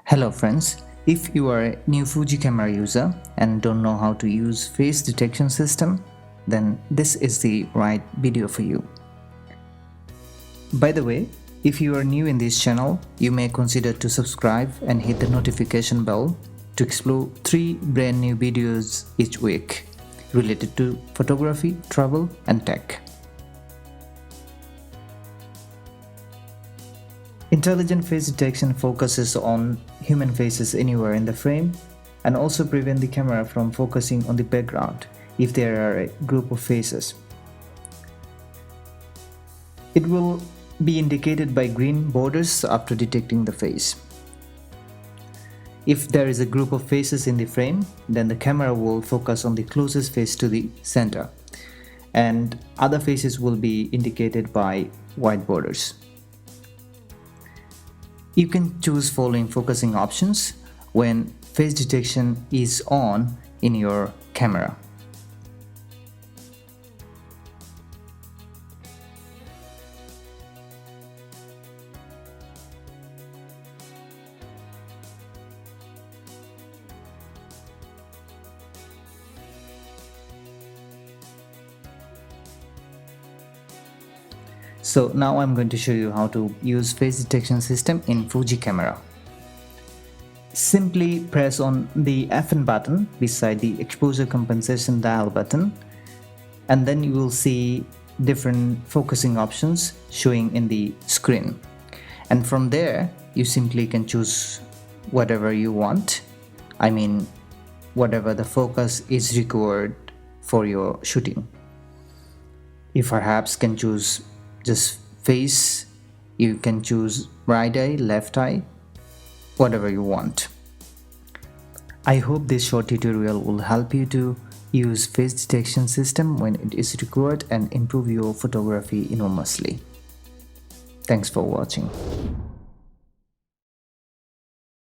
Hello friends, if you are a new Fuji camera user and don't know how to use face detection system, then this is the right video for you. By the way, if you are new in this channel, you may consider to subscribe and hit the notification bell to explore 3 brand new videos each week related to photography, travel and tech. Intelligent face detection focuses on human faces anywhere in the frame and also prevent the camera from focusing on the background if there are a group of faces. It will be indicated by green borders after detecting the face. If there is a group of faces in the frame, then the camera will focus on the closest face to the center, and other faces will be indicated by white borders. You can choose following focusing options when face detection is on in your camera. So now I'm going to show you how to use face detection system in Fuji camera. Simply press on the FN button beside the exposure compensation dial button, and then you will see different focusing options showing in the screen. And from there, you simply can choose whatever you want. I mean, whatever the focus is required for your shooting. You perhaps can choose just face, you can choose right eye, left eye, whatever you want. I hope this short tutorial will help you to use face detection system when it is required and improve your photography enormously. Thanks for watching.